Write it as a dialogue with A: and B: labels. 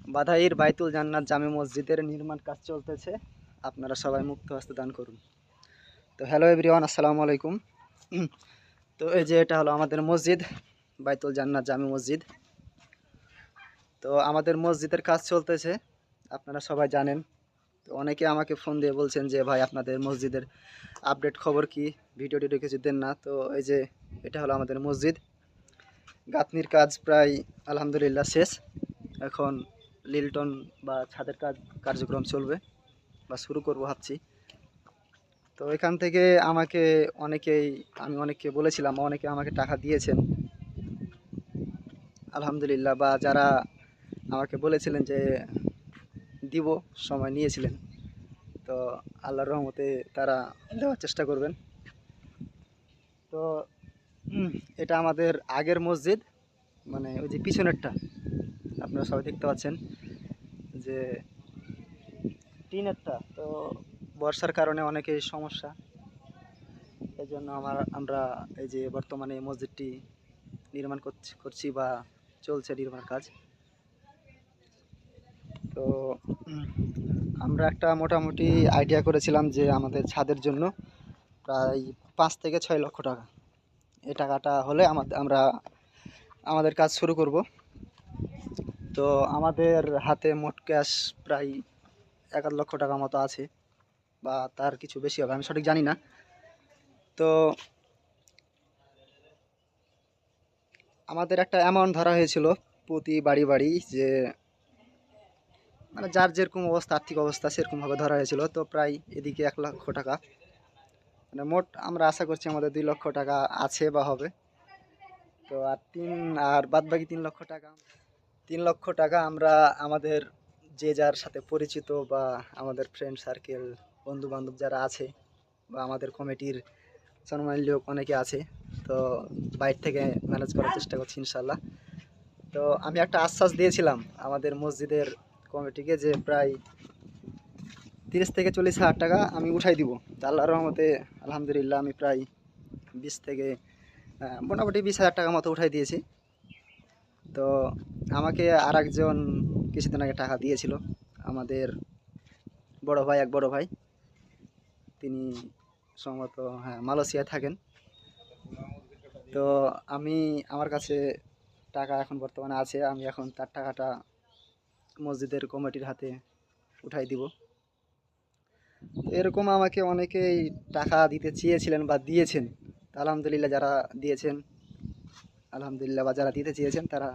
A: বাধাইর বাইতুল জান্নাত জামে মসজিদের নির্মাণ কাজ চলতেছে। আপনারা সবাই মুক্ত হস্তে দান করুন। তো হ্যালো এভরিওয়ান, আসসালামু আলাইকুম। তো এই যে এটা হলো আমাদের মসজিদ, বাইতুল জান্নাত জামে মসজিদ। তো আমাদের মসজিদের কাজ চলতেছে, আপনারা সবাই জানেন। তো অনেকে আমাকে ফোন দিয়ে বলছেন যে ভাই আপনাদের মসজিদের আপডেট খবর কি, ভিডিও টিডিও কিছু দেন না। তো এই যে এটা হলো আমাদের মসজিদ, গাঁথনির কাজ প্রায় আলহামদুলিল্লাহ শেষ। এখন লিল্টন বা ছাদের কাজ কার্যক্রম চলবে বা শুরু করব ভাবছি। তো এখান থেকে আমাকে অনেকেই, আমি অনেককে বলেছিলাম, অনেকে আমাকে টাকা দিয়েছেন আলহামদুলিল্লাহ, বা যারা আমাকে বলেছিলেন যে দিব, সময় নিয়েছিলেন, তো আল্লাহর রহমতে তারা দেওয়ার চেষ্টা করবেন। তো এটা আমাদের আগের মসজিদ, মানে ওই যে পিছনেরটা আপনারা সবাই দেখতে পাচ্ছেন যে টিনেরটা। তো বর্ষার কারণে অনেকেই সমস্যা, এই জন্য আমরা এই যে বর্তমানে এই মসজিদটি নির্মাণ করছি বা চলছে নির্মাণ কাজ। তো আমরা একটা মোটামুটি আইডিয়া করেছিলাম যে আমাদের ছাদের জন্য প্রায় 5 থেকে 6 লক্ষ টাকা। এই টাকাটা হলে আমরা আমাদের কাজ শুরু করব। তো আমাদের হাতে মোট ক্যাশ প্রায় 1 লক্ষ টাকা মতো আছে, বা তার কিছু বেশি হবে, আমি সঠিক জানি না। তো আমাদের একটা অ্যামাউন্ট ধরা হয়েছিল প্রতি বাড়ি বাড়ি, যে মানে যার যেরকম অবস্থা, আর্থিক অবস্থা সেরকমভাবে ধরা হয়েছিল। তো প্রায় এদিকে 1 লক্ষ টাকা, মানে মোট আমরা আশা করছি আমাদের 2 লক্ষ টাকা আছে বা হবে। তো আর বাদ বাকি 3 লক্ষ টাকা, 3 লক্ষ টাকা আমরা আমাদের যে যার সাথে পরিচিত বা আমাদের ফ্রেন্ড সার্কেল, বন্ধু বান্ধব যারা আছে, বা আমাদের কমিটির সম্মানীয় লোক অনেকে আছে, তো বাইরে থেকে ম্যানেজ করার চেষ্টা করছি ইনশাল্লাহ। তো আমি একটা আশ্বাস দিয়েছিলাম আমাদের মসজিদের কমিটিকে যে প্রায় 30 থেকে 40 হাজার টাকা আমি উঠাই দিব। তা আল্লাহর রহমতে আলহামদুলিল্লাহ আমি প্রায় 20 থেকে মোটামুটি 20 হাজার টাকা মতো উঠাই দিয়েছি। তো আমাকে আর একজন কিছুদিন আগে টাকা দিয়েছিল, আমাদের বড় ভাই, এক বড় ভাই, তিনি সম্ভবত হ্যাঁ মালয়েশিয়ায় থাকেন। তো আমার কাছে টাকা এখন বর্তমানে আছে, আমি এখন তার টাকাটা মসজিদের কমিটির হাতে উঠাই দিব। এরকম আমাকে অনেকেই টাকা দিতে চেয়েছিলেন বা দিয়েছেন। তা আলহামদুলিল্লাহ যারা দিয়েছেন আলহামদুলিল্লাহ, বা যারা দিতে চেয়েছেন তারা